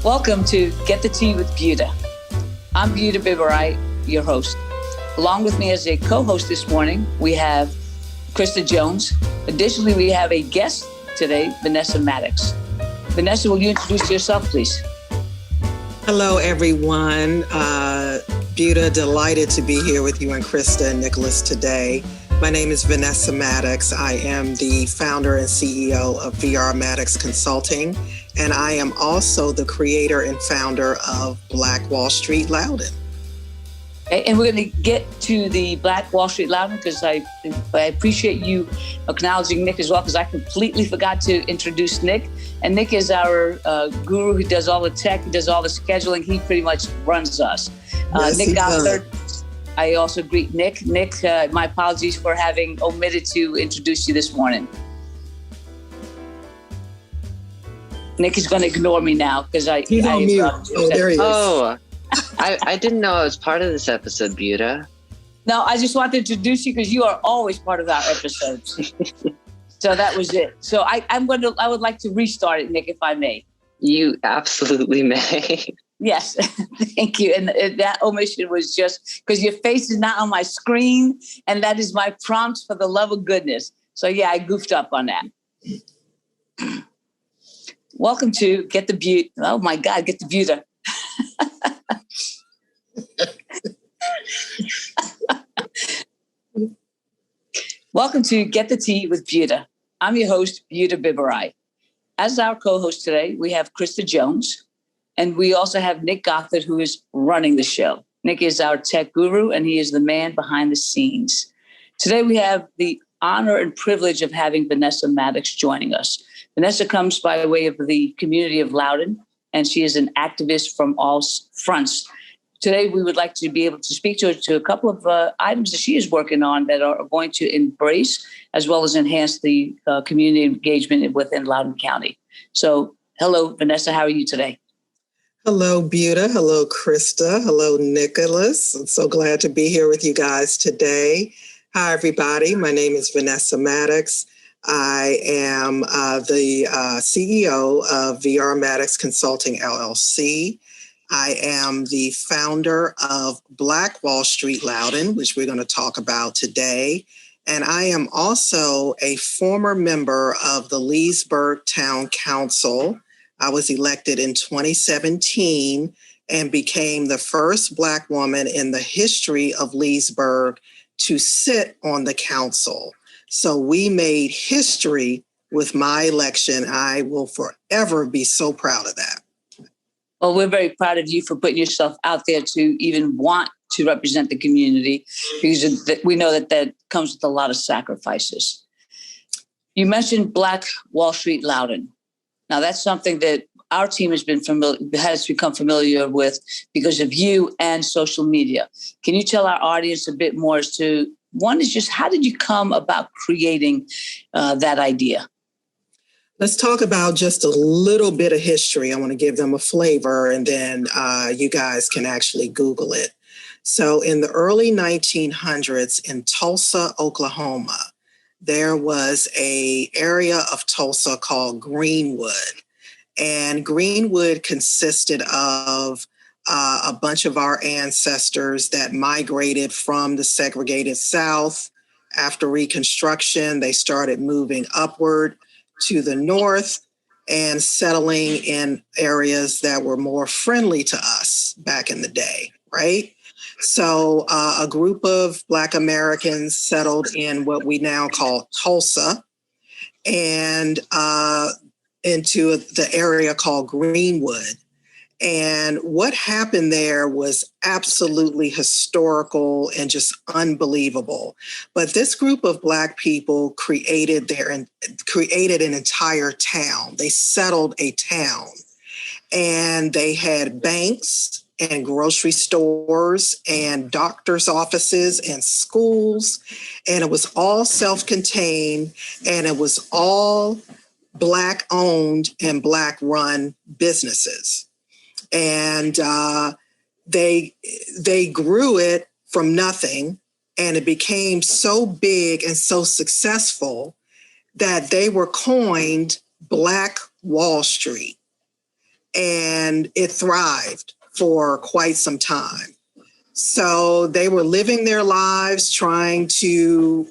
Welcome to Get the Tea with Buta. I'm Buta Biberaj, your host. Along with me as a co-host this morning, we have Krysta Jones. Additionally, we have a guest today, Vanessa Maddox. Vanessa, will you introduce yourself, please? Hello, everyone. Buta, delighted to be here with you and Krysta and Nicholas today. My name is Vanessa Maddox. I am the founder and CEO of VR Maddox Consulting, and I am also the creator and founder of Black Wall Street Loudoun. And we're going to get to the Black Wall Street Loudoun because I appreciate you acknowledging Nick as well, because I completely forgot to introduce Nick. And Nick is our guru who does all the tech, he does all the scheduling. He pretty much runs us. Yes, Nick Gothard. I also greet Nick. Nick, my apologies for having omitted to introduce you this morning. Nick is going to ignore me now because He's on mute. Oh, there he is. Oh, I didn't know I was part of this episode, Buta. No, I just wanted to introduce you because you are always part of our episodes. So that was it. So I would like to restart it, Nick, if I may. You absolutely may. Yes, thank you. And that omission was just because your face is not on my screen, and that is my prompt for the love of goodness. So yeah, I goofed up on that. Welcome to Get the Buta. Oh my God, Get the Buta. Welcome to Get the Tea with Buta. I'm your host, Buta Biberaj. As our co-host today, we have Krysta Jones, and we also have Nick Gothard, who is running the show. Nick is our tech guru, and he is the man behind the scenes. Today, we have the honor and privilege of having Vanessa Maddox joining us. Vanessa comes by way of the community of Loudoun, and she is an activist from all fronts. Today, we would like to be able to speak to her to a couple of items that she is working on that are going to embrace as well as enhance the community engagement within Loudoun County. So, hello, Vanessa. How are you today? Hello, Buta. Hello, Krysta. Hello, Nicholas. I'm so glad to be here with you guys today. Hi, everybody. My name is Vanessa Maddox. I am the CEO of VR Maddox Consulting, LLC. I am the founder of Black Wall Street Loudoun, which we're going to talk about today. And I am also a former member of the Leesburg Town Council. I was elected in 2017 and became the first Black woman in the history of Leesburg to sit on the council. So we made history with my election. I will forever be so proud of that. Well, we're very proud of you for putting yourself out there to even want to represent the community, because we know that comes with a lot of sacrifices. You mentioned Black Wall Street Loudoun. Now, that's something that our team has become familiar with because of you and social media. Can you tell our audience a bit more as to, one is just how did you come about creating that idea? Let's talk about just a little bit of history. I want to give them a flavor, and then you guys can actually Google it. So in the early 1900s in Tulsa, Oklahoma, there was an area of Tulsa called Greenwood. And Greenwood consisted of a bunch of our ancestors that migrated from the segregated South. After Reconstruction, they started moving upward to the north and settling in areas that were more friendly to us back in the day, right? So a group of Black Americans settled in what we now call Tulsa and into the area called Greenwood. And what happened there was absolutely historical and just unbelievable. But this group of Black people created an entire town. They settled a town, and they had banks and grocery stores and doctors' offices and schools. And it was all self-contained, and it was all Black owned and Black run businesses. And they grew it from nothing, and it became so big and so successful that they were coined Black Wall Street. and it thrived for quite some time. So they were living their lives trying to,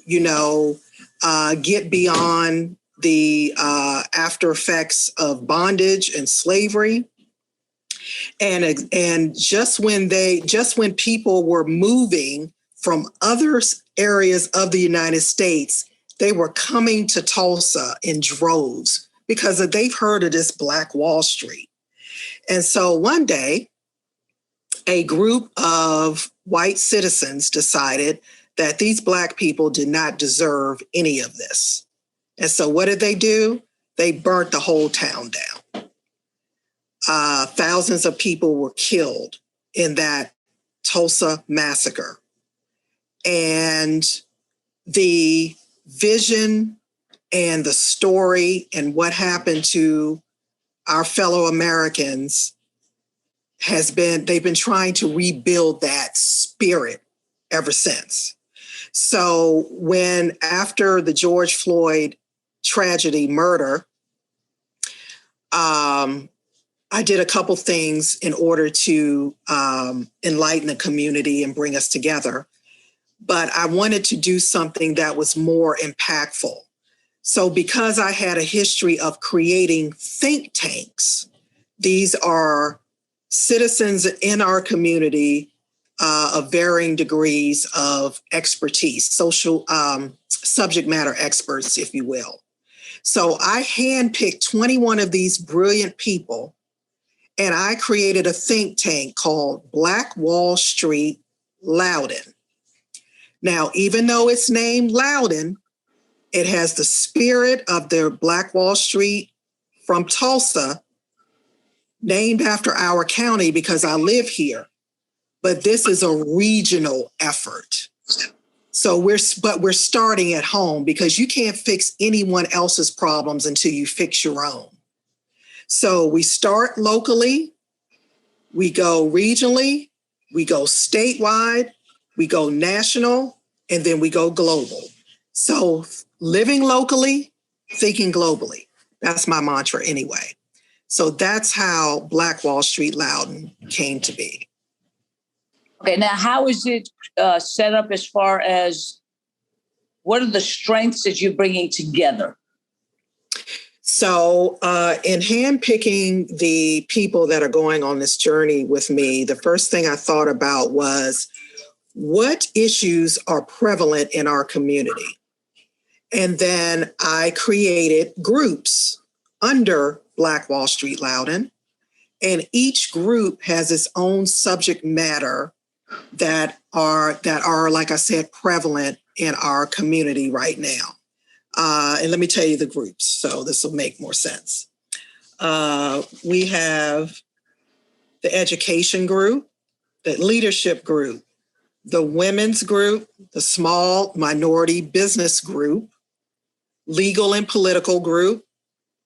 get beyond the after effects of bondage and slavery. And just when people were moving from other areas of the United States, they were coming to Tulsa in droves because they've heard of this Black Wall Street. And so one day, a group of white citizens decided that these Black people did not deserve any of this. And so what did they do? They burnt the whole town down. Thousands of people were killed in that Tulsa massacre. And the vision and the story and what happened to our fellow Americans they've been trying to rebuild that spirit ever since. So after the George Floyd tragedy, murder, I did a couple things in order to enlighten the community and bring us together. But I wanted to do something that was more impactful. So because I had a history of creating think tanks, these are citizens in our community of varying degrees of expertise, social subject matter experts, if you will. So I handpicked 21 of these brilliant people, and I created a think tank called Black Wall Street Loudoun. Now, even though it's named Loudoun, it has the spirit of the Black Wall Street from Tulsa, named after our county because I live here. But this is a regional effort. So we're starting at home because you can't fix anyone else's problems until you fix your own. So we start locally, we go regionally, we go statewide, we go national, and then we go global. So living locally, thinking globally. That's my mantra anyway. So that's how Black Wall Street Loudoun came to be. Okay, now how is it set up as far as what are the strengths that you're bringing together? So in handpicking the people that are going on this journey with me, the first thing I thought about was what issues are prevalent in our community? And then I created groups under Black Wall Street Loudoun, and each group has its own subject matter that are, like I said, prevalent in our community right now. And let me tell you the groups, so this will make more sense. We have the education group, the leadership group, the women's group, the small minority business group, legal and political group,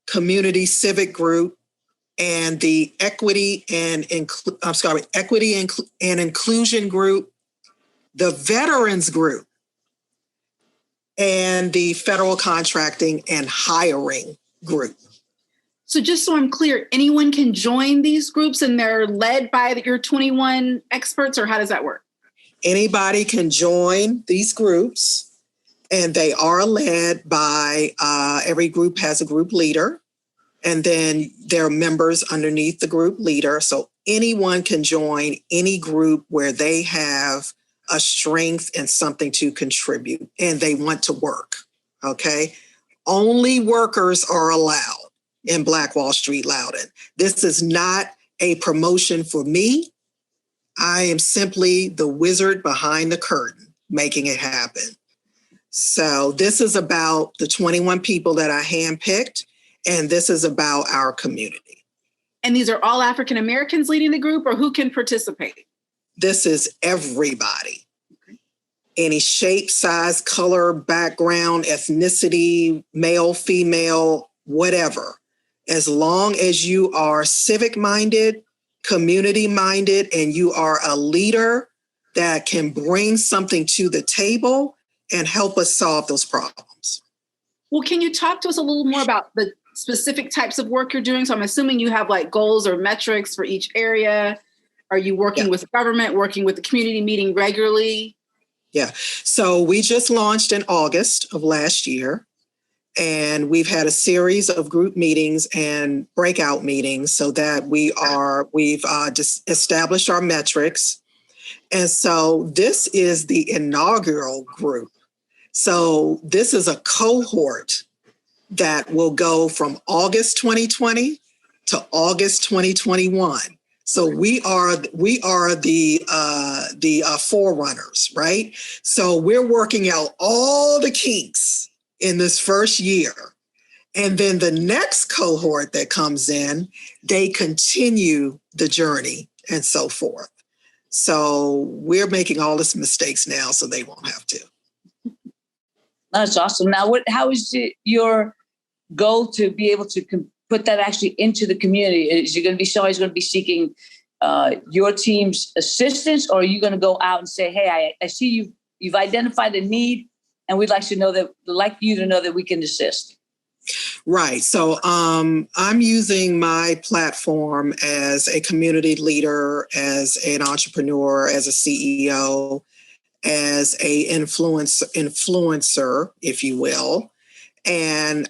community civic group, and the equity and inclusion group, the veterans group, and the federal contracting and hiring group. So just so I'm clear, anyone can join these groups and they're led by your 21 experts, or how does that work? Anybody can join these groups, and they are led by, every group has a group leader, and then there are members underneath the group leader. So anyone can join any group where they have a strength and something to contribute, and they want to work, okay? Only workers are allowed in Black Wall Street Loudoun. This is not a promotion for me. I am simply the wizard behind the curtain, making it happen. So this is about the 21 people that I handpicked, and this is about our community. And these are all African Americans leading the group, or who can participate? This is everybody. Any shape, size, color, background, ethnicity, male, female, whatever. As long as you are civic-minded, community-minded, and you are a leader that can bring something to the table and help us solve those problems. Well, can you talk to us a little more about the specific types of work you're doing? So I'm assuming you have like goals or metrics for each area. Are you working with government, working with the community, meeting regularly? Yeah. So we just launched in August of last year, and we've had a series of group meetings and breakout meetings so that we've just established our metrics. And so this is the inaugural group. So this is a cohort that will go from August 2020 to August 2021. So we are the forerunners, right? So we're working out all the kinks in this first year. And then the next cohort that comes in, they continue the journey and so forth. So we're making all these mistakes now so they won't have to. That's awesome. Now, how is your goal to be able to put that actually into the community? Is it going to be somebody's going to be seeking your team's assistance, or are you going to go out and say, hey, I see you've identified a need, and we'd like you to know that we can assist? Right. So I'm using my platform as a community leader, as an entrepreneur, as a CEO, as a influencer, if you will. And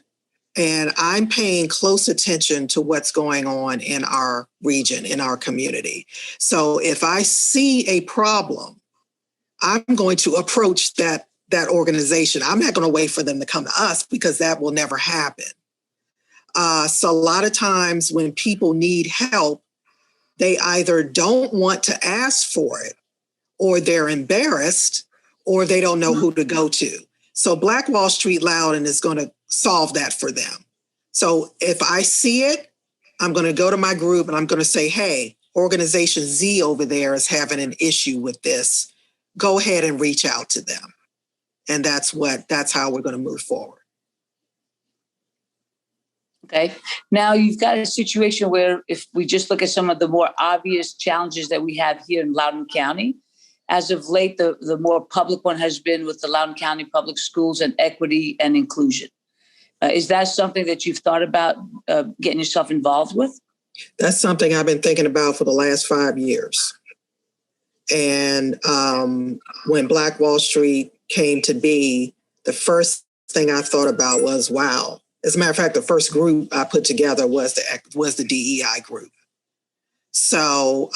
I'm paying close attention to what's going on in our region, in our community. So if I see a problem, I'm going to approach that organization. I'm not going to wait for them to come to us, because that will never happen. So a lot of times when people need help, they either don't want to ask for it, or they're embarrassed, or they don't know who to go to. So Black Wall Street Loudoun is going to solve that for them. So if I see it, I'm going to go to my group and I'm going to say, hey, organization Z over there is having an issue with this. Go ahead and reach out to them. And that's how we're going to move forward. Okay. Now you've got a situation where if we just look at some of the more obvious challenges that we have here in Loudoun County, as of late, the more public one has been with the Loudoun County Public Schools and equity and inclusion. Is that something that you've thought about getting yourself involved with? That's something I've been thinking about for the last 5 years. And when Black Wall Street came to be, the first thing I thought about was, wow. As a matter of fact, the first group I put together was the DEI group. So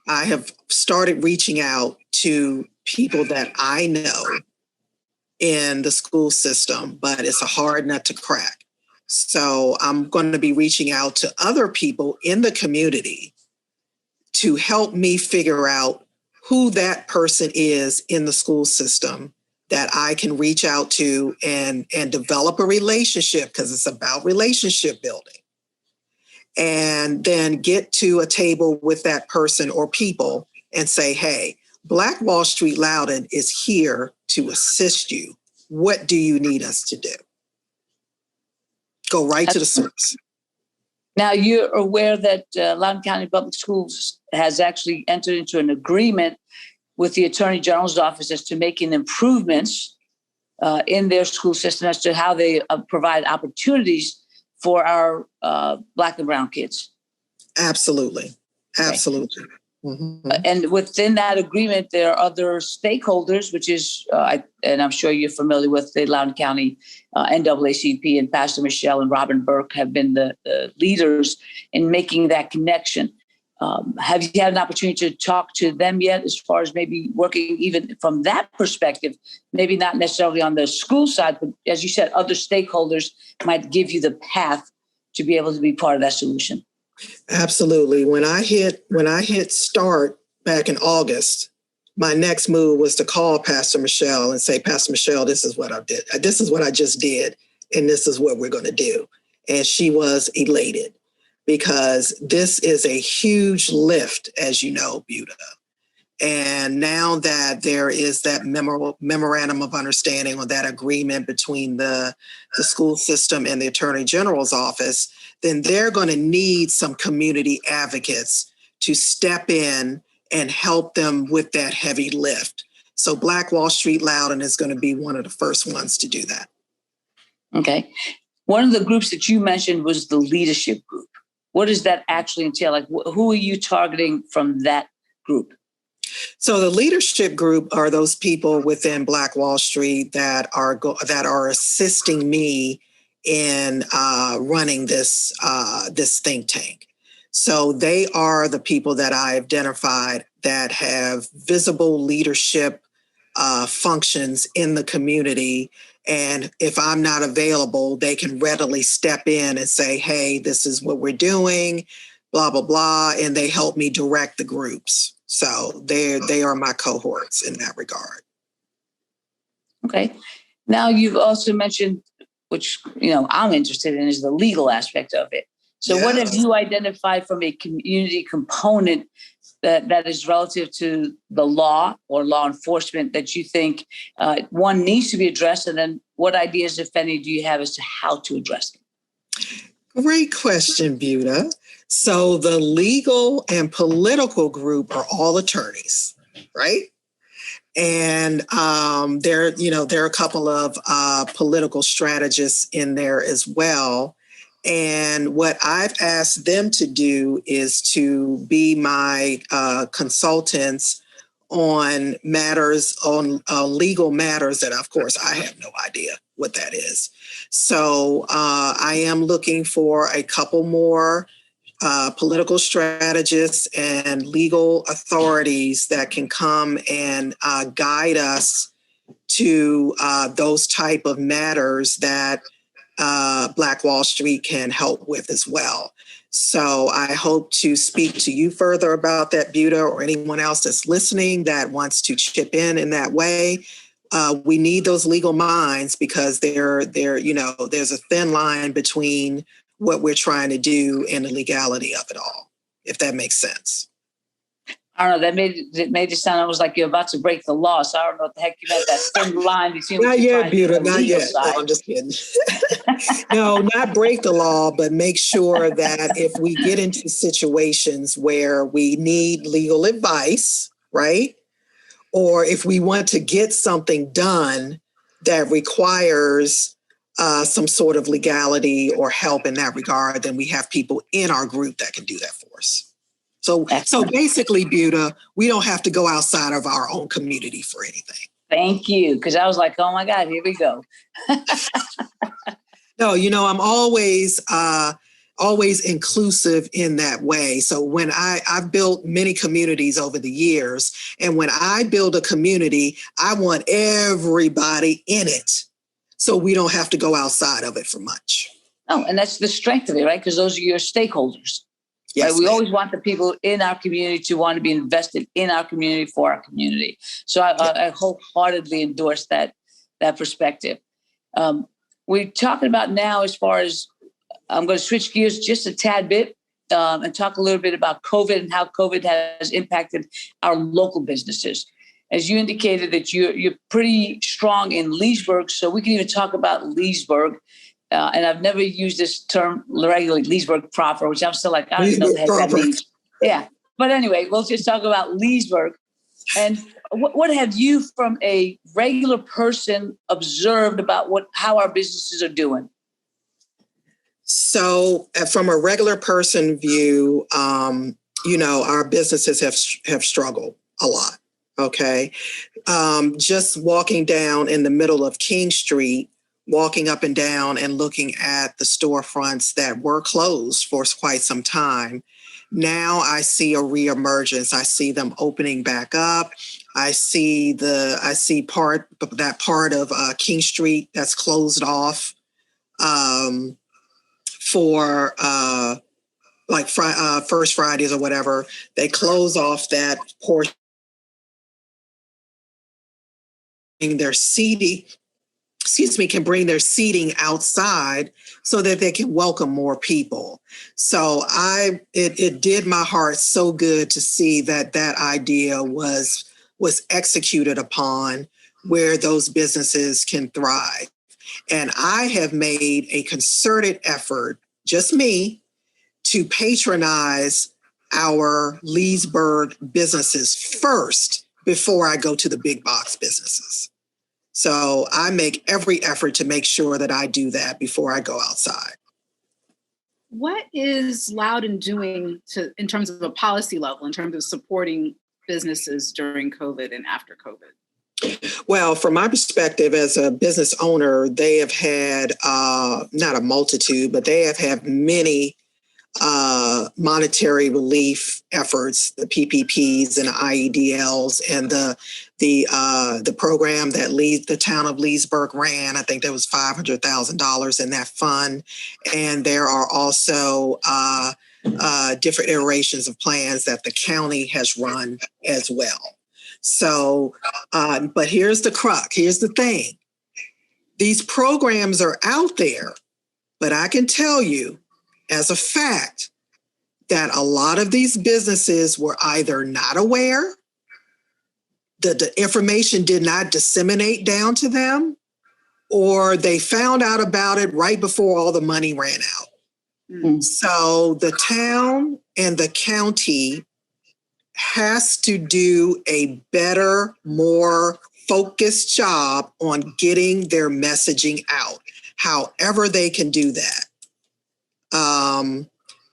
I have started reaching out to people that I know in the school system, but it's a hard nut to crack. So I'm going to be reaching out to other people in the community to help me figure out who that person is in the school system that I can reach out to and develop a relationship, because it's about relationship building. And then get to a table with that person or people and say, hey, Black Wall Street Loudoun is here to assist you. What do you need us to do? Go right to the source. Now, you're aware that Loudoun County Public Schools has actually entered into an agreement with the Attorney General's office as to making improvements in their school system as to how they provide opportunities for our Black and brown kids. Absolutely. Absolutely. Okay. Mm-hmm. And within that agreement, there are other stakeholders, which is, and I'm sure you're familiar with the Loudoun County NAACP, and Pastor Michelle and Robin Burke have been the leaders in making that connection. Have you had an opportunity to talk to them yet, as far as maybe working even from that perspective, maybe not necessarily on the school side, but as you said, other stakeholders might give you the path to be able to be part of that solution? Absolutely. When I hit start back in August, my next move was to call Pastor Michelle and say, Pastor Michelle, this is what I did. This is what I just did. And this is what we're going to do. And she was elated, because this is a huge lift, as you know, Buta. And now that there is that memorandum of understanding, or that agreement between the school system and the Attorney General's office, then they're going to need some community advocates to step in and help them with that heavy lift. So Black Wall Street Loudoun is going to be one of the first ones to do that. Okay. One of the groups that you mentioned was the leadership group. What does that actually entail? Like, who are you targeting from that group? So the leadership group are those people within Black Wall Street that are assisting me in running this think tank. So they are the people that I identified that have visible leadership functions in the community. And if I'm not available, they can readily step in and say, hey, this is what we're doing, blah, blah, blah. And they help me direct the groups. So they are my cohorts in that regard. Okay. Now you've also mentioned, which, I'm interested in, is the legal aspect of it. So What have you identified from a community component that is relative to the law or law enforcement that you think one needs to be addressed? And then what ideas, if any, do you have as to how to address them? Great question, Buta. So the legal and political group are all attorneys, right? And there are a couple of political strategists in there as well. And what I've asked them to do is to be my consultants on legal matters that, of course, I have no idea what that is. So I am looking for a couple more political strategists and legal authorities that can come and guide us to those type of matters that Black Wall Street can help with as well. So I hope to speak to you further about that, Buta, or anyone else that's listening that wants to chip in that way. We need those legal minds because there's a thin line between what we're trying to do and the legality of it all, if that makes sense. I don't know. That made it sound almost like you're about to break the law. So I don't know what the heck you meant. That thin line between. Not yet, Buta. Not yet. No, I'm just kidding. No, not break the law, but make sure that if we get into situations where we need legal advice, right? Or if we want to get something done that requires some sort of legality or help in that regard, then we have people in our group that can do that for us. So basically, Buta, we don't have to go outside of our own community for anything. Thank you. Because I was like, oh my God, here we go. No, I'm always inclusive in that way. So when I've built many communities over the years, and when I build a community, I want everybody in it. So we don't have to go outside of it for much. Oh, and that's the strength of it, right? Because those are your stakeholders. Yes, right? We always want the people in our community to want to be invested in our community for our community. So I wholeheartedly endorse that perspective. We're talking about now, as far as I'm going to switch gears just a tad bit and talk a little bit about COVID and how COVID has impacted our local businesses. As you indicated that you're pretty strong in Leesburg, so we can even talk about Leesburg. And I've never used this term regularly, Leesburg proper, which I'm still like, I don't even know what the heck that means. Yeah. But anyway, we'll just talk about Leesburg. And what have you, from a regular person, observed about how our businesses are doing? So from a regular person view, our businesses have struggled a lot. Okay. Just walking down in the middle of King Street, walking up and down and looking at the storefronts that were closed for quite some time. Now I see a reemergence. I see them opening back up. I see part of King Street that's closed off for First Fridays or whatever. They close off that portion. Their seating, can bring their seating outside so that they can welcome more people. So it did my heart so good to see that idea was executed upon, where those businesses can thrive. And I have made a concerted effort, just me, to patronize our Leesburg businesses first before I go to the big box businesses. So I make every effort to make sure that I do that before I go outside. What is Loudoun doing in terms of a policy level, in terms of supporting businesses during COVID and after COVID? Well, from my perspective as a business owner, they have had not a multitude, but they have had many monetary relief efforts, the PPPs and the IEDLs, and the program that the town of Leesburg ran. I think there was $500,000 in that fund, and there are also different iterations of plans that the county has run as well. So, but here's the crux. Here's the thing. These programs are out there, but I can tell you as a fact that a lot of these businesses were either not aware, the information did not disseminate down to them, or they found out about it right before all the money ran out. Mm-hmm. So the town and the county has to do a better, more focused job on getting their messaging out, however they can do that.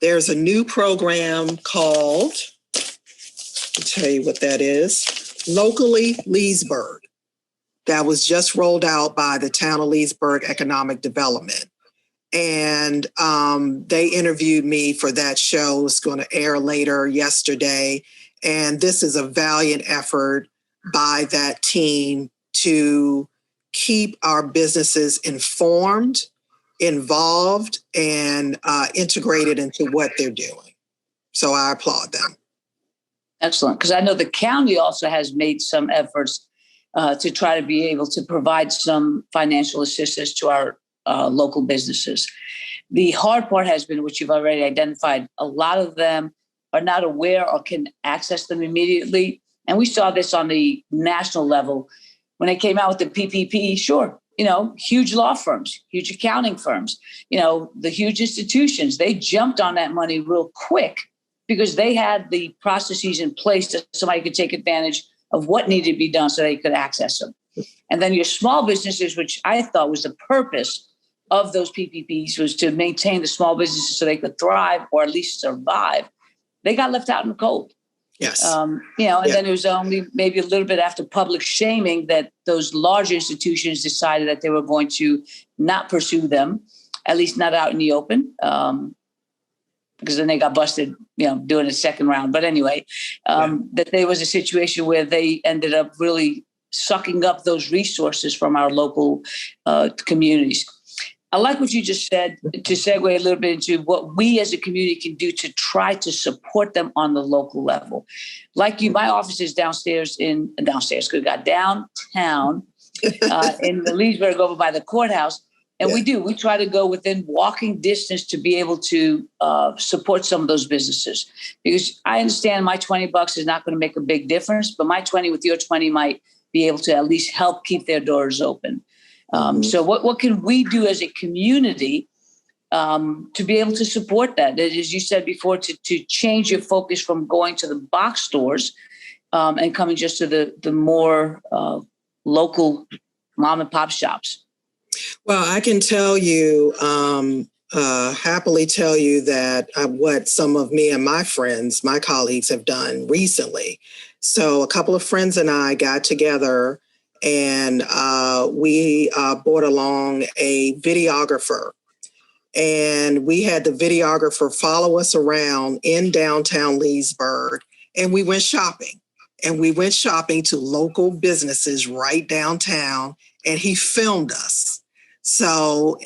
There's a new program called, I'll tell you what that is, Locally Leesburg, that was just rolled out by the town of Leesburg Economic Development. And they interviewed me for that show. It's going to air later yesterday. And this is a valiant effort by that team to keep our businesses informed, involved, and integrated into what they're doing. So I applaud them. Excellent. Because I know the county also has made some efforts to try to be able to provide some financial assistance to our local businesses. The hard part has been, which you've already identified, a lot of them are not aware or can access them immediately. And we saw this on the national level when they came out with the PPP. Sure, huge law firms, huge accounting firms, the huge institutions, they jumped on that money real quick because they had the processes in place that somebody could take advantage of what needed to be done so they could access them. And then your small businesses, which I thought was the purpose of those PPPs, was to maintain the small businesses so they could thrive or at least survive. They got left out in the cold. Yes. And then it was only maybe a little bit after public shaming that those large institutions decided that they were going to not pursue them, at least not out in the open, because then they got busted, doing a second round. But anyway, that there was a situation where they ended up really sucking up those resources from our local communities. I like what you just said, to segue a little bit into what we as a community can do to try to support them on the local level. Like you, my office is downtown in the Leesburg over by the courthouse. And we try to go within walking distance to be able to support some of those businesses. Because I understand my $20 is not going to make a big difference, but my 20 with your 20 might be able to at least help keep their doors open. So what can we do as a community to be able to support that? As you said before, to change your focus from going to the box stores and coming just to the more local mom and pop shops? Well, I can tell you, happily tell you that what some of me and my friends, my colleagues have done recently. So a couple of friends and I got together and we brought along a videographer, and we had the videographer follow us around in downtown Leesburg, and we went shopping. And we went shopping to local businesses right downtown, and he filmed us. So,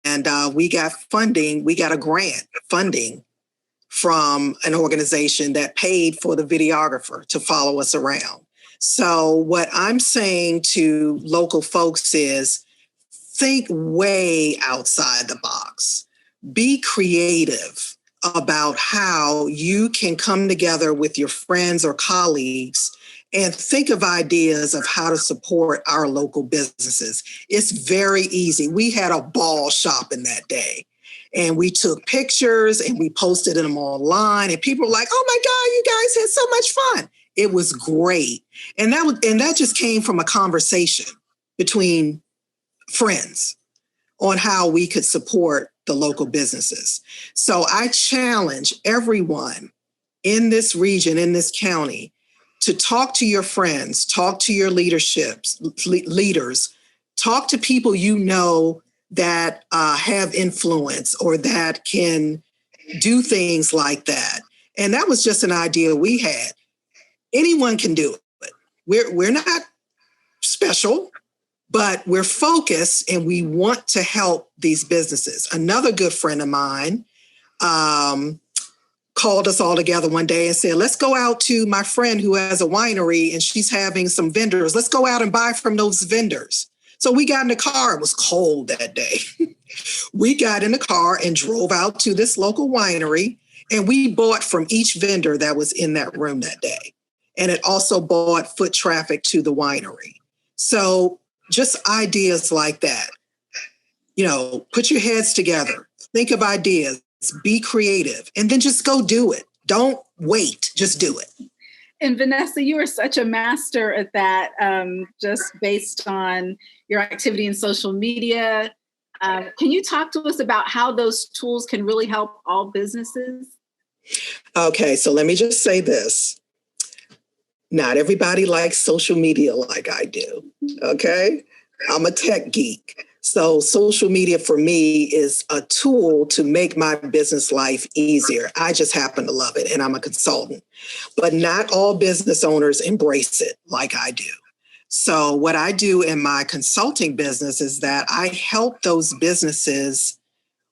and we got funding, we got a grant funding from an organization that paid for the videographer to follow us around. So what I'm saying to local folks is think way outside the box. Be creative about how you can come together with your friends or colleagues and think of ideas of how to support our local businesses. It's very easy. We had a ball shopping that day, and we took pictures and we posted them online, and people were like, "Oh my God, you guys had so much fun." It was great. And that just came from a conversation between friends on how we could support the local businesses. So I challenge everyone in this region, in this county, to talk to your friends, talk to your leaders, talk to people you know that have influence or that can do things like that. And that was just an idea we had. Anyone can do it. We're not special, but we're focused and we want to help these businesses. Another good friend of mine called us all together one day and said, let's go out to my friend who has a winery and she's having some vendors. Let's go out and buy from those vendors. So we got in the car. It was cold that day. We got in the car and drove out to this local winery, and we bought from each vendor that was in that room that day. And it also brought foot traffic to the winery. So just ideas like that. You know, put your heads together, think of ideas, be creative, and then just go do it. Don't wait, just do it. And Vanessa, you are such a master at that, just based on your activity in social media. Can you talk to us about how those tools can really help all businesses? Okay, so let me just say this. Not everybody likes social media like I do, okay? I'm a tech geek. So social media for me is a tool to make my business life easier. I just happen to love it, and I'm a consultant. But not all business owners embrace it like I do. So what I do in my consulting business is that I help those businesses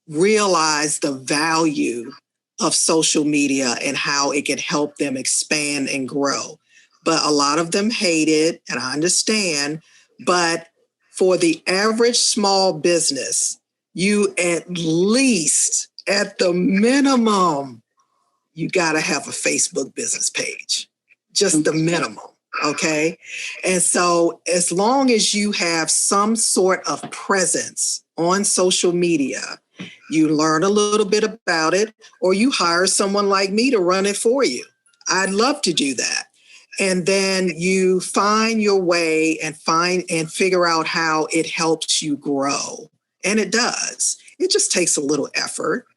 realize the value of social media and how it can help them expand and grow. But a lot of them hate it, and I understand. But for the average small business, you at least, at the minimum, you got to have a Facebook business page, just the minimum, okay? And so as long as you have some sort of presence on social media, you learn a little bit about it, or you hire someone like me to run it for you. I'd love to do that. And then you find your way and figure out how it helps you grow. And it does. It just takes a little effort.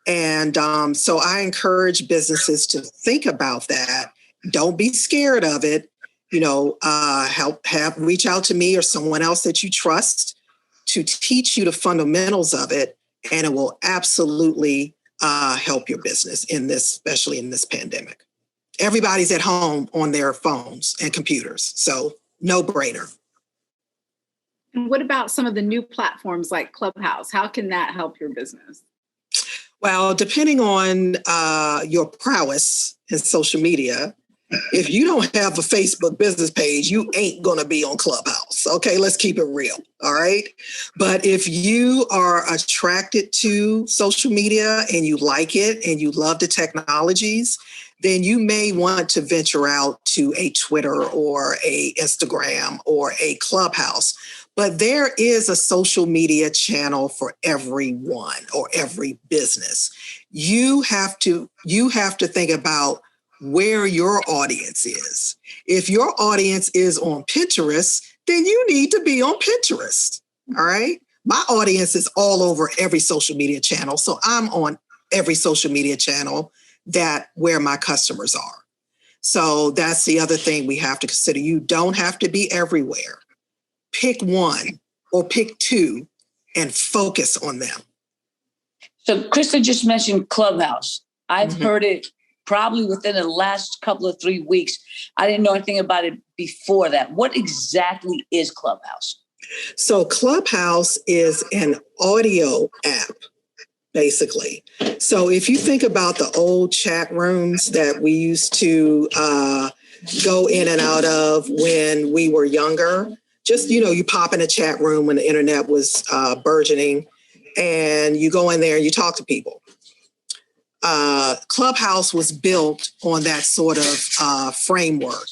And so I encourage businesses to think about that. Don't be scared of it. You know, reach out to me or someone else that you trust to teach you the fundamentals of it. And it will absolutely help your business especially in this pandemic. Everybody's at home on their phones and computers, so no brainer. And what about some of the new platforms like Clubhouse? How can that help your business? Well, depending on your prowess in social media, if you don't have a Facebook business page, you ain't going to be on Clubhouse. Okay, let's keep it real. All right. But if you are attracted to social media and you like it and you love the technologies, then you may want to venture out to a Twitter or a Instagram or a Clubhouse. But there is a social media channel for everyone or every business. You have to think about where your audience is. If your audience is on Pinterest, then you need to be on Pinterest. All right. My audience is all over every social media channel. So I'm on every social media channel where my customers are. So that's the other thing we have to consider. You don't have to be everywhere. Pick one or pick two and focus on them. So Krysta just mentioned Clubhouse. I've heard it probably within the last couple of 3 weeks. I didn't know anything about it before that. What exactly is Clubhouse? So Clubhouse is an audio app, basically. So if you think about the old chat rooms that we used to go in and out of when we were younger, just, you pop in a chat room when the internet was burgeoning and you go in there and you talk to people. Clubhouse was built on that sort of framework.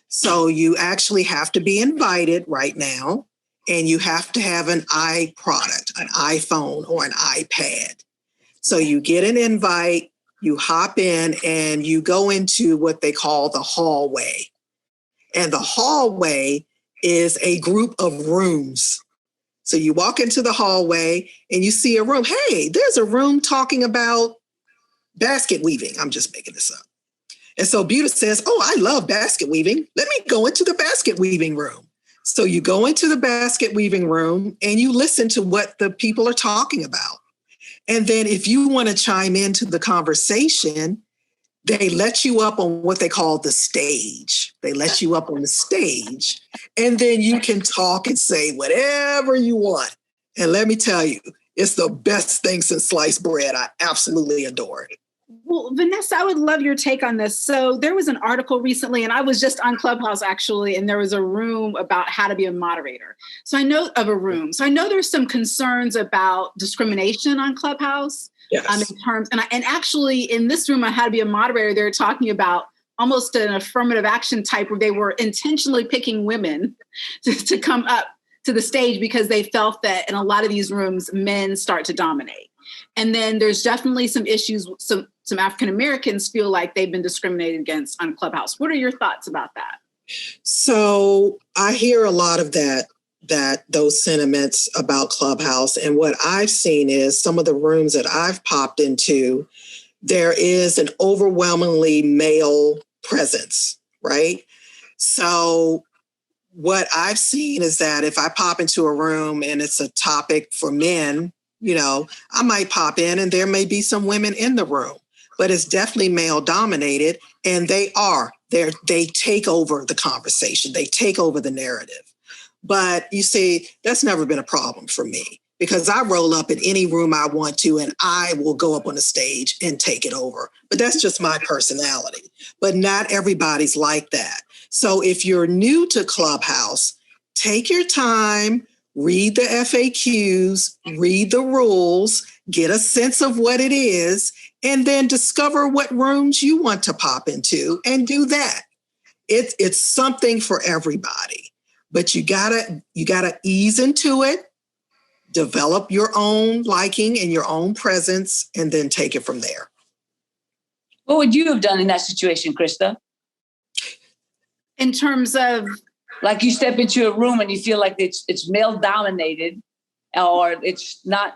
So you actually have to be invited right now, and you have to have an iProduct, an iPhone or an iPad. So you get an invite, you hop in, and you go into what they call the hallway. And the hallway is a group of rooms. So you walk into the hallway and you see a room. Hey, there's a room talking about basket weaving. I'm just making this up. And so Buta says, oh, I love basket weaving. Let me go into the basket weaving room. So you go into the basket weaving room and you listen to what the people are talking about. And then if you want to chime into the conversation, they let you up on what they call the stage. They let you up on the stage, and then you can talk and say whatever you want. And let me tell you, it's the best thing since sliced bread. I absolutely adore it. Well, Vanessa, I would love your take on this. So there was an article recently, and I was just on Clubhouse actually, and there was a room about how to be a moderator. So I know there's some concerns about discrimination on Clubhouse. Yes. In terms, and actually in this room on how to be a moderator, they're talking about almost an affirmative action type where they were intentionally picking women to come up to the stage because they felt that in a lot of these rooms, men start to dominate. And then there's definitely some issues. Some African Americans feel like they've been discriminated against on Clubhouse. What are your thoughts about that? So I hear a lot of those sentiments about Clubhouse. And what I've seen is some of the rooms that I've popped into, there is an overwhelmingly male presence, right? So what I've seen is that if I pop into a room and it's a topic for men, I might pop in and there may be some women in the room, but it's definitely male dominated. And they take over the conversation. They take over the narrative. But you see, that's never been a problem for me because I roll up in any room I want to and I will go up on the stage and take it over. But that's just my personality. But not everybody's like that. So if you're new to Clubhouse, take your time, read the FAQs, read the rules, get a sense of what it is, and then discover what rooms you want to pop into and do that. It's something for everybody. But you gotta ease into it, develop your own liking and your own presence, and then take it from there. What would you have done in that situation, Krysta? In terms of? Like you step into a room and you feel like it's male dominated or it's not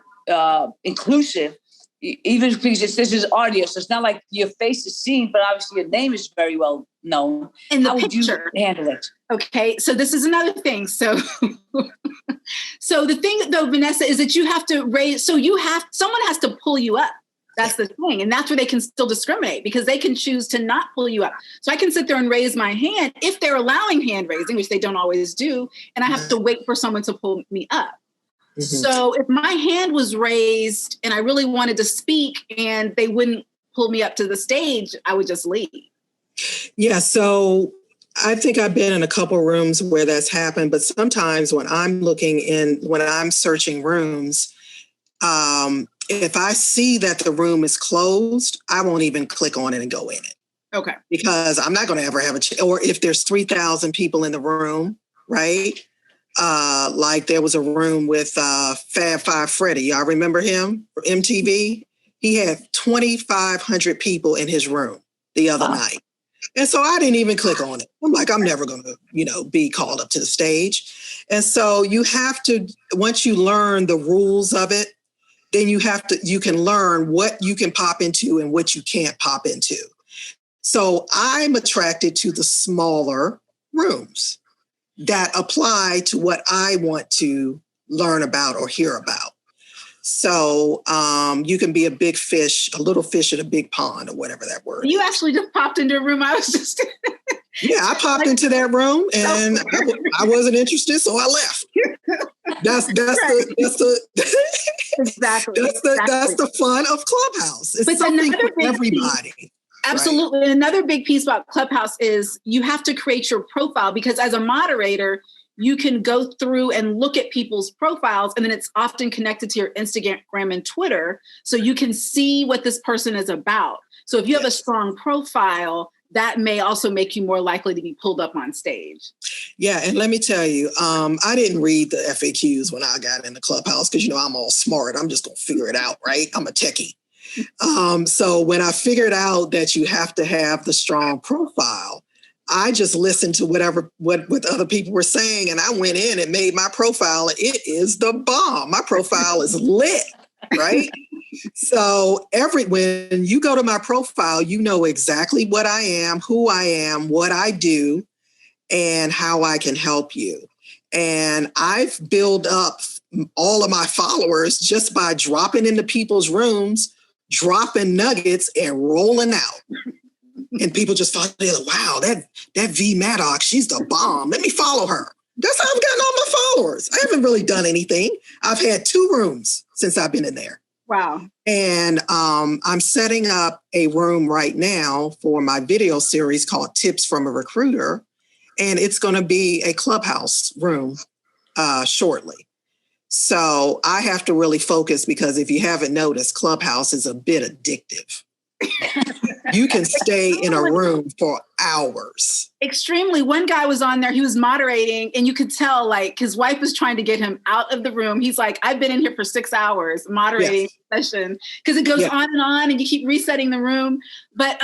inclusive, even because this is audio. So it's not like your face is seen, but obviously your name is very well known. In the How picture. Would you handle it? Okay, so this is another thing. So the thing though, Vanessa, is that you have to raise, someone has to pull you up. That's the thing. And that's where they can still discriminate because they can choose to not pull you up. So I can sit there and raise my hand if they're allowing hand raising, which they don't always do. And I have to wait for someone to pull me up. Mm-hmm. So if my hand was raised and I really wanted to speak and they wouldn't pull me up to the stage, I would just leave. Yeah. So I think I've been in a couple of rooms where that's happened. But sometimes when I'm searching rooms, if I see that the room is closed, I won't even click on it and go in it. Okay. Because I'm not going to ever have or if there's 3,000 people in the room, right? Like there was a room with Fab Five Freddy. Y'all remember him from MTV? He had 2,500 people in his room the other night. And so I didn't even click on it. I'm like, I'm never going to, be called up to the stage. And so you have to, once you learn the rules of it, then you can learn what you can pop into and what you can't pop into. So I'm attracted to the smaller rooms that apply to what I want to learn about or hear about. So you can be a big fish, a little fish in a big pond or whatever that word You is. actually just popped into a room. I was just... Yeah, I popped into that room and I wasn't interested, so I left. That's exactly. That's the fun of Clubhouse. It's something for everybody. Piece, absolutely. Right. Another big piece about Clubhouse is you have to create your profile because as a moderator, you can go through and look at people's profiles and then it's often connected to your Instagram and Twitter. So you can see what this person is about. So if you have a strong profile, that may also make you more likely to be pulled up on stage. Yeah. And let me tell you, I didn't read the FAQs when I got in the Clubhouse because, I'm all smart. I'm just going to figure it out, right? I'm a techie. So when I figured out that you have to have the strong profile, I just listened to what other people were saying, and I went in and made my profile. It is the bomb. My profile is lit, right? So when you go to my profile, you know exactly what I am, who I am, what I do, and how I can help you. And I've built up all of my followers just by dropping into people's rooms, dropping nuggets, and rolling out. And people just thought, wow, that V Maddox, she's the bomb. Let me follow her. That's how I've gotten all my followers. I haven't really done anything. I've had 2 rooms since I've been in there. Wow. And I'm setting up a room right now for my video series called Tips from a Recruiter. And it's going to be a Clubhouse room shortly. So I have to really focus because if you haven't noticed, Clubhouse is a bit addictive. You can stay in a room for hours. Extremely. One guy was on there, he was moderating, and you could tell like his wife was trying to get him out of the room. He's like, I've been in here for 6 hours moderating session because it goes on and you keep resetting the room. But,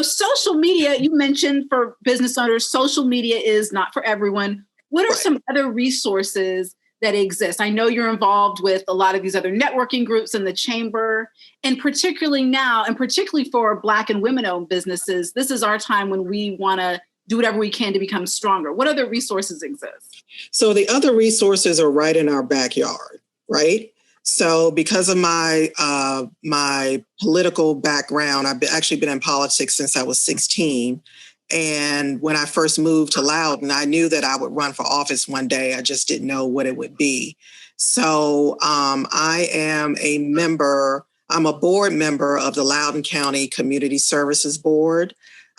social media, you mentioned for business owners, social media is not for everyone. What are some other resources that exist? I know you're involved with a lot of these other networking groups in the chamber, and particularly now, and particularly for Black and women-owned businesses, this is our time when we want to do whatever we can to become stronger. What other resources exist? So the other resources are right in our backyard, right? So because of my political background, I've actually been in politics since I was 16. And when I first moved to Loudoun, I knew that I would run for office one day. I just didn't know what it would be. So I am I'm a board member of the Loudoun County Community Services Board.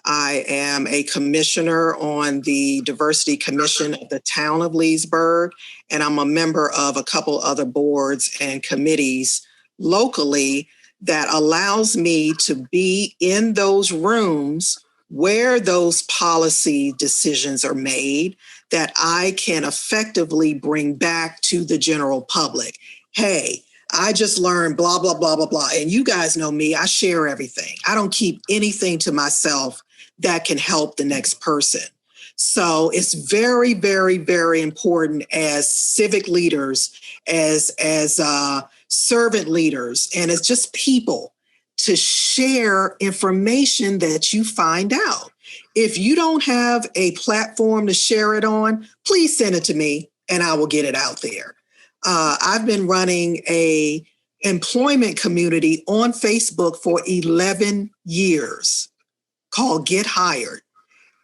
I am a commissioner on the Diversity Commission of the town of Leesburg, and I'm a member of a couple other boards and committees locally that allows me to be in those rooms where those policy decisions are made that I can effectively bring back to the general public. Hey, I just learned blah, blah, blah, blah, blah. And you guys know me, I share everything. I don't keep anything to myself that can help the next person. So it's very, very, very important as civic leaders, as servant leaders, and as just people to share information that you find out. If you don't have a platform to share it on, please send it to me and I will get it out there. I've been running a employment community on Facebook for 11 years called Get Hired.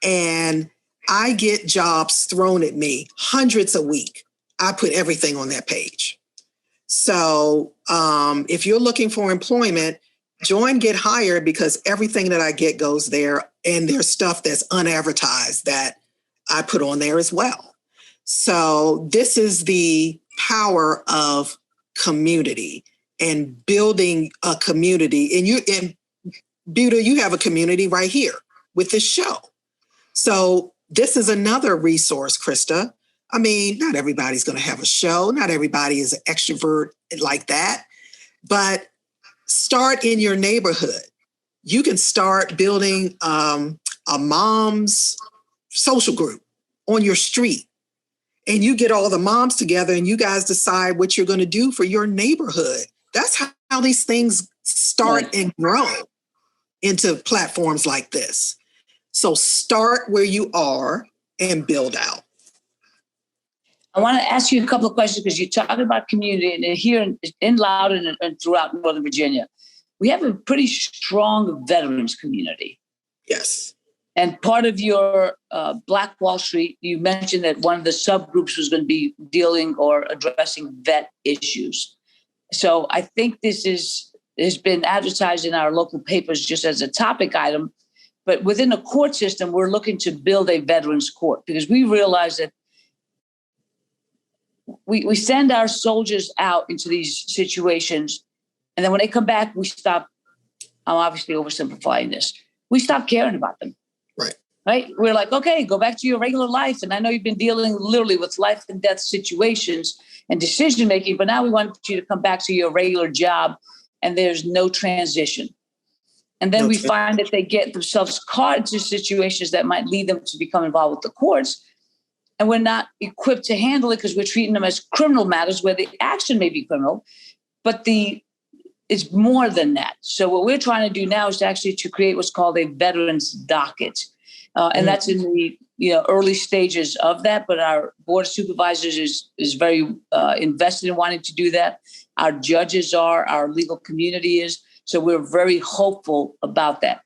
And I get jobs thrown at me, hundreds a week. I put everything on that page. So if you're looking for employment, join Get Hired because everything that I get goes there, and there's stuff that's unadvertised that I put on there as well. So this is the power of community and building a community. And Buta, you have a community right here with this show. So this is another resource, Krysta. I mean, not everybody's going to have a show. Not everybody is an extrovert like that, but start in your neighborhood. You can start building a mom's social group on your street, and you get all the moms together and you guys decide what you're going to do for your neighborhood. That's how these things start and grow into platforms like this. So start where you are and build out. I want to ask you a couple of questions because you're talking about community, and here in Loudoun and throughout Northern Virginia, we have a pretty strong veterans community. Yes. And part of your Black Wall Street, you mentioned that one of the subgroups was going to be dealing or addressing vet issues. So I think this has been advertised in our local papers just as a topic item. But within the court system, we're looking to build a veterans court because we realize that we send our soldiers out into these situations. And then when they come back, we stop. I'm obviously oversimplifying this. We stop caring about them. Right. We're like, okay, go back to your regular life. And I know you've been dealing literally with life and death situations and decision making, but now we want you to come back to your regular job and there's no transition. And then we Okay. find that they get themselves caught into situations that might lead them to become involved with the courts. And we're not equipped to handle it because we're treating them as criminal matters where the action may be criminal, but it's more than that. So what we're trying to do now is to create what's called a veterans docket. And that's in the early stages of that, but our board of supervisors is very invested in wanting to do that. Our judges are, our legal community is. So we're very hopeful about that.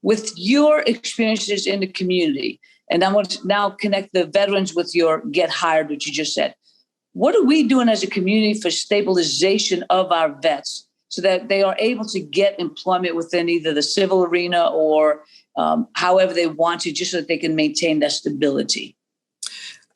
With your experiences in the community, and I want to now connect the veterans with your get hired, which you just said. What are we doing as a community for stabilization of our vets so that they are able to get employment within either the civil arena or however they want to, just so that they can maintain that stability?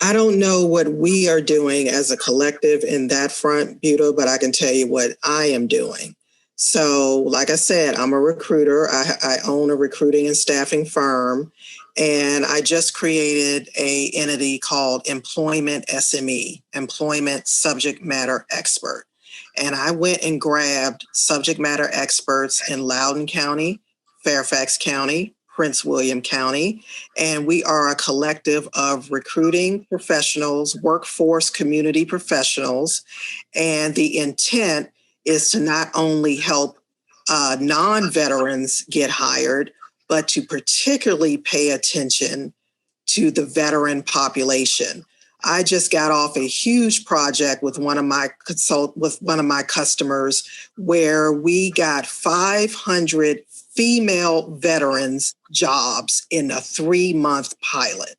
I don't know what we are doing as a collective in that front, Buta, but I can tell you what I am doing. So, like I said, I'm a recruiter. I own a recruiting and staffing firm, and I just created an entity called Employment SME, Employment Subject Matter Expert. And I went and grabbed subject matter experts in Loudoun County, Fairfax County, Prince William County, and we are a collective of recruiting professionals, workforce community professionals, and the intent is to not only help non-veterans get hired, but to particularly pay attention to the veteran population. I just got off a huge project with one of my customers where we got 500 female veterans jobs in a 3-month pilot.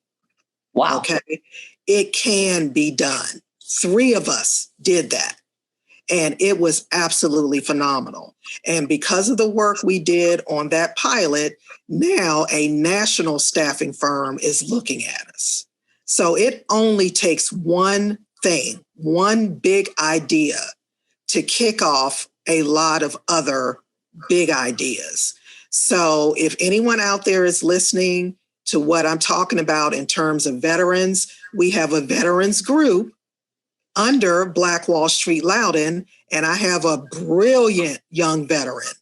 Wow. Okay. It can be done. 3 of us did that. And it was absolutely phenomenal. And because of the work we did on that pilot, now a national staffing firm is looking at us. So it only takes one thing, one big idea to kick off a lot of other big ideas. So if anyone out there is listening to what I'm talking about in terms of veterans, we have a veterans group under Black Wall Street Loudoun, and I have a brilliant young veteran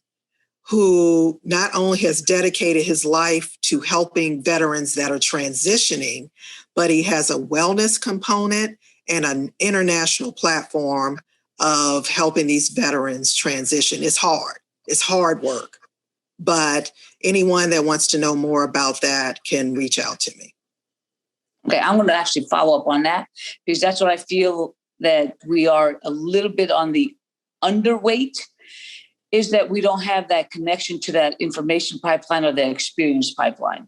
who not only has dedicated his life to helping veterans that are transitioning, but he has a wellness component and an international platform of helping these veterans transition. It's hard work, but anyone that wants to know more about that can reach out to me. Okay, I'm going to actually follow up on that because that's what I feel that we are a little bit on the underweight, is that we don't have that connection to that information pipeline or the experience pipeline.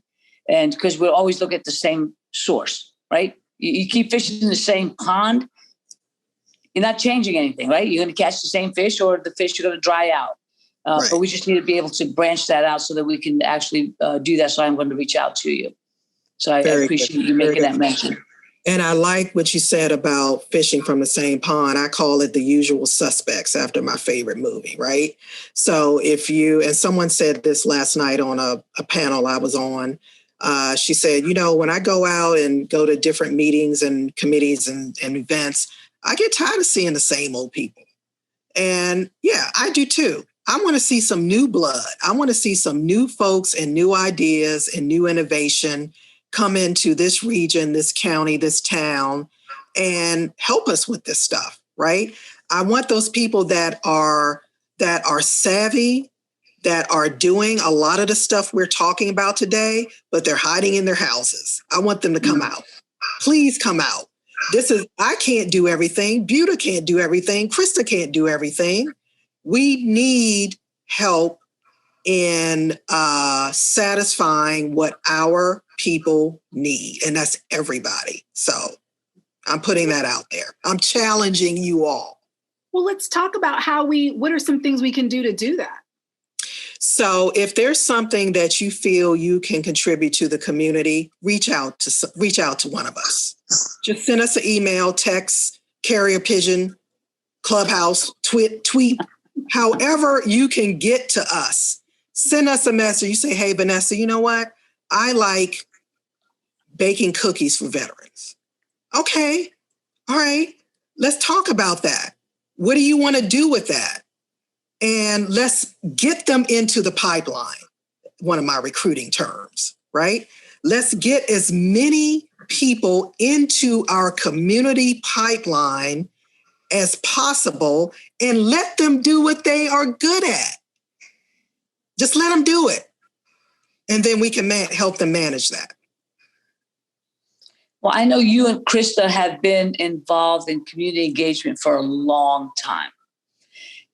And because we'll always look at the same source, right? You keep fishing in the same pond, you're not changing anything, right? You're going to catch the same fish or the fish are going to dry out. Right. But we just need to be able to branch that out so that we can actually do that. So I'm going to reach out to you. So I appreciate you making that mention. And I like what you said about fishing from the same pond. I call it The Usual Suspects after my favorite movie, right? So and someone said this last night on a panel I was on, she said, when I go out and go to different meetings and committees and events, I get tired of seeing the same old people. And yeah, I do too. I want to see some new blood. I want to see some new folks and new ideas and new innovation come into this region, this county, this town, and help us with this stuff, right? I want those people that are savvy, that are doing a lot of the stuff we're talking about today, but they're hiding in their houses. I want them to come out. Please come out. I can't do everything. Buta can't do everything. Krysta can't do everything. We need help in satisfying what our people need, and that's everybody. So I'm putting that out there. I'm challenging you all. Well, let's talk about what are some things we can do to do that? So if there's something that you feel you can contribute to the community, reach out to one of us. Just send us an email, text, carrier pigeon, Clubhouse, tweet, however you can get to us. Send us a message. You say, hey, Vanessa, you know what? I like baking cookies for veterans. Okay. All right. Let's talk about that. What do you want to do with that? and let's get them into the pipeline. One of my recruiting terms, right? Let's get as many people into our community pipeline as possible and let them do what they are good at. Just let them do it. And then we can help them manage that. Well, I know you and Krysta have been involved in community engagement for a long time.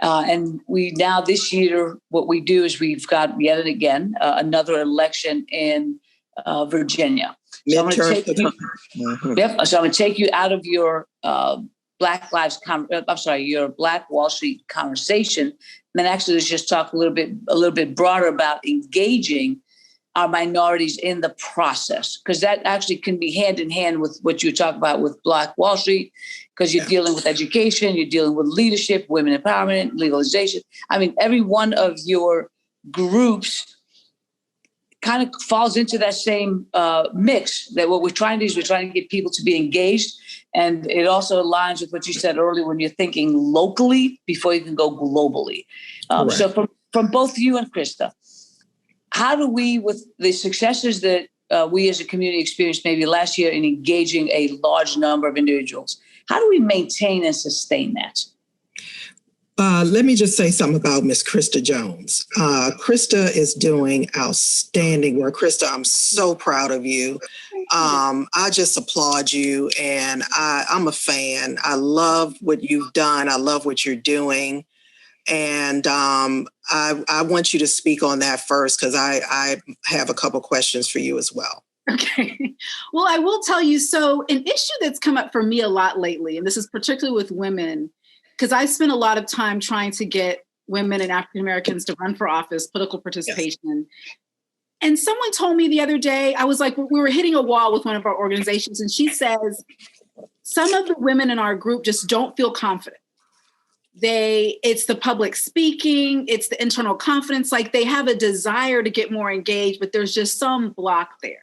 And we now this year, what we do is we've got yet again another election in Virginia. So I'm going to take you out of your Black Wall Street conversation, and then actually let's just talk a little bit broader about engaging our minorities in the process, because that actually can be hand in hand with what you talk about with Black Wall Street, because you're dealing with education, you're dealing with leadership, women empowerment, legalization. I mean, every one of your groups kind of falls into that same mix, that what we're trying to do is we're trying to get people to be engaged. And it also aligns with what you said earlier when you're thinking locally before you can go globally. So from both you and Krysta, how do we, with the successes that we as a community experienced maybe last year in engaging a large number of individuals, how do we maintain and sustain that? Let me just say something about Miss Krysta Jones. Krysta is doing outstanding work. Krysta, I'm so proud of you. I just applaud you, and I'm a fan. I love what you've done. I love what you're doing. And I want you to speak on that first, because I have a couple questions for you as well. Okay. Well, I will tell you, so an issue that's come up for me a lot lately, and this is particularly with women, because I spent a lot of time trying to get women and African Americans to run for office, political participation. Yes. And someone told me the other day, I was like, we were hitting a wall with one of our organizations, and she says, some of the women in our group just don't feel confident. It's the public speaking, it's the internal confidence, like they have a desire to get more engaged, but there's just some block there.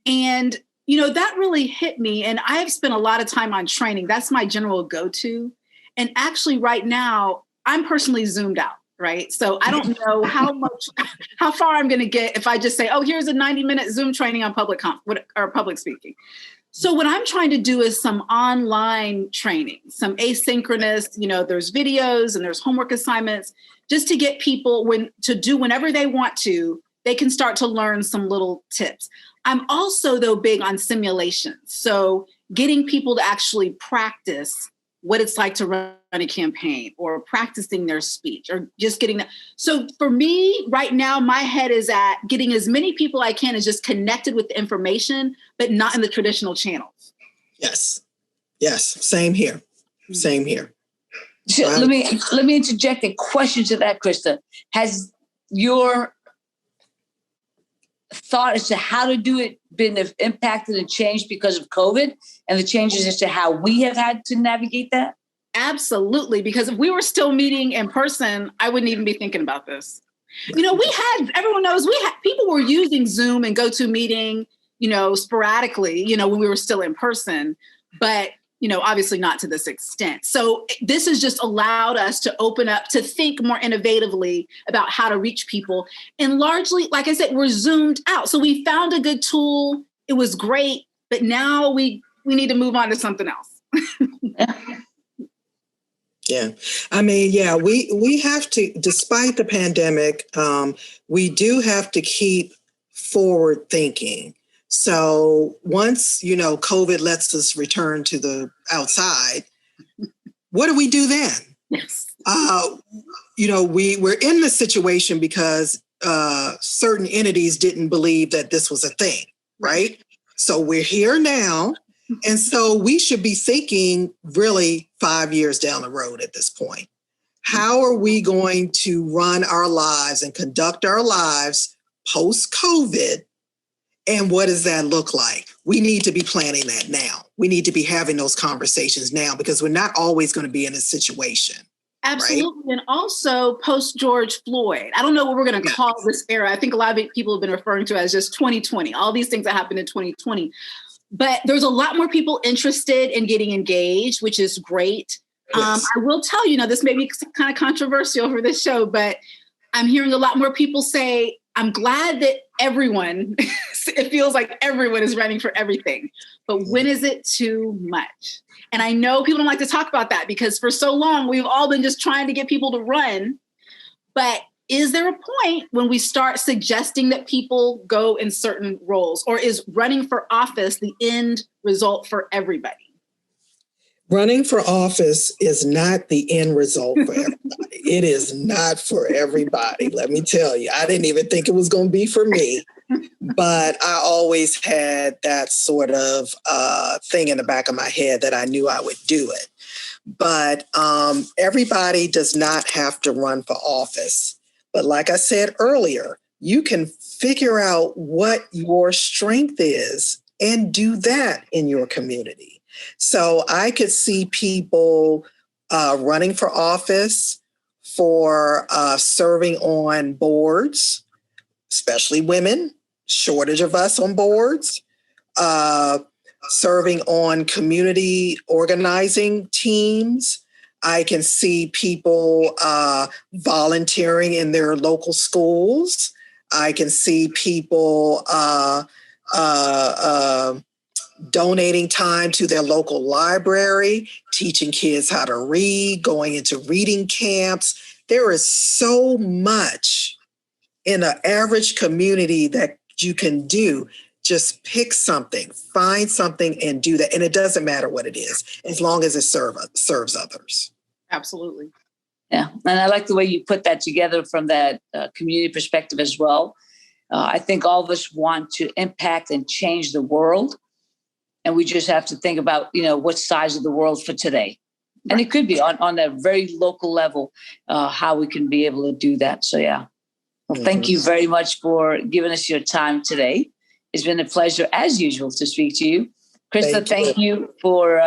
And, that really hit me. And I've spent a lot of time on training. That's my general go-to. And actually right now, I'm personally Zoomed out, right? So I don't know how far I'm going to get if I just say, oh, here's a 90-minute Zoom training on public speaking. So what I'm trying to do is some online training, some asynchronous, there's videos and there's homework assignments, just to get people to do whenever they want to, they can start to learn some little tips. I'm also, though, big on simulations. So getting people to actually practice what it's like to run a campaign, or practicing their speech, or just getting that. So for me right now, my head is at getting as many people I can as just connected with the information, but not in the traditional channels. Yes. Same here. So let me interject a question to that, Krysta. Has your thought as to how to do it been impacted and changed because of COVID and the changes as to how we have had to navigate that? Absolutely. Because if we were still meeting in person, I wouldn't even be thinking about this. Everyone knows people were using Zoom and GoToMeeting, sporadically, when we were still in person, but, obviously not to this extent. So this has just allowed us to open up, to think more innovatively about how to reach people. And largely, like I said, we're Zoomed out. So we found a good tool. It was great, but now we need to move on to something else. Yeah. I mean, we have to, despite the pandemic, we do have to keep forward thinking. So once, COVID lets us return to the outside, what do we do then? Yes. We're in this situation because certain entities didn't believe that this was a thing, right? So we're here now. And so we should be thinking really 5 years down the road at this point. How are we going to run our lives and conduct our lives post-COVID? And what does that look like? We need to be planning that now. We need to be having those conversations now, because we're not always going to be in a situation. Absolutely. Right? And also post-George Floyd. I don't know what we're going to call this era. I think a lot of people have been referring to it as just 2020, all these things that happened in 2020. But there's a lot more people interested in getting engaged, which is great. Yes. I will tell you, now this may be kind of controversial for this show, but I'm hearing a lot more people say, I'm glad that everyone, it feels like everyone is running for everything, but when is it too much? And I know people don't like to talk about that because for so long, we've all been just trying to get people to run. But is there a point when we start suggesting that people go in certain roles, or is running for office the end result for everybody? Running for office is not the end result for everybody. It is not for everybody. Let me tell you, I didn't even think it was going to be for me, but I always had that sort of thing in the back of my head that I knew I would do it. But everybody does not have to run for office. But like I said earlier, you can figure out what your strength is and do that in your community. So I could see people running for office, for serving on boards, especially women, shortage of us on boards, serving on community organizing teams. I can see people volunteering in their local schools. I can see people donating time to their local library, teaching kids how to read, going into reading camps. There is so much in an average community that you can do. Just pick something, find something and do that. And it doesn't matter what it is, as long as it serves others. Absolutely. Yeah. And I like the way you put that together from that community perspective as well. I think all of us want to impact and change the world. And we just have to think about, what size of the world for today. And it could be on a very local level, how we can be able to do that. So, yeah. Well, thank you very much for giving us your time today. It's been a pleasure, as usual, to speak to you. Krysta, thank you for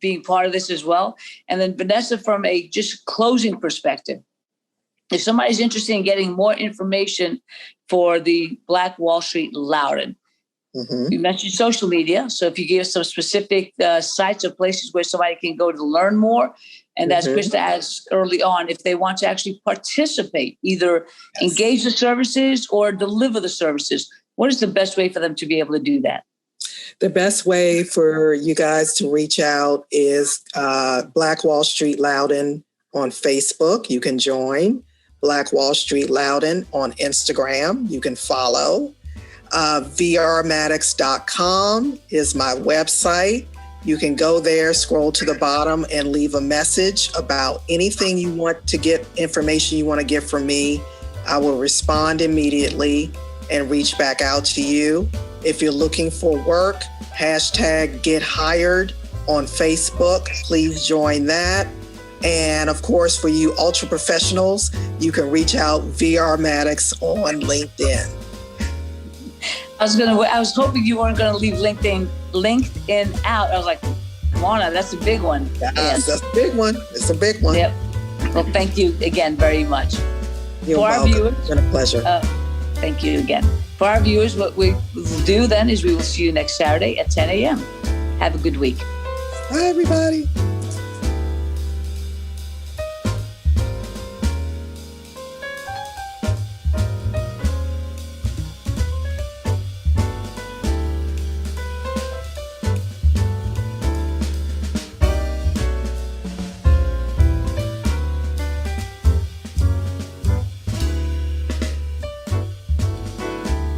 being part of this as well. And then Vanessa, from a just closing perspective, if somebody's interested in getting more information for the Black Wall Street Loudoun, you mentioned social media. So if you give us some specific sites or places where somebody can go to learn more, and as Krysta asked early on, if they want to actually participate, either engage the services or deliver the services, what is the best way for them to be able to do that? The best way for you guys to reach out is Black Wall Street Loudoun on Facebook. You can join. Black Wall Street Loudoun on Instagram. You can follow. vrmaddox.com is my website. You can go there, scroll to the bottom, and leave a message about anything you want to get, information you want to get from me. I will respond immediately and reach back out to you. If you're looking for work, #GetHired on Facebook. Please join that. And of course, for you ultra professionals, you can reach out VR Maddox on LinkedIn. I was hoping you weren't going to leave LinkedIn out. I was like, Mona, that's a big one. Yes, that's a big one. It's a big one. Yep. Well, thank you again very much. You're welcome. It's been a pleasure. Thank you again. For our viewers, what we will do then is we will see you next Saturday at 10 a.m. Have a good week. Bye, everybody.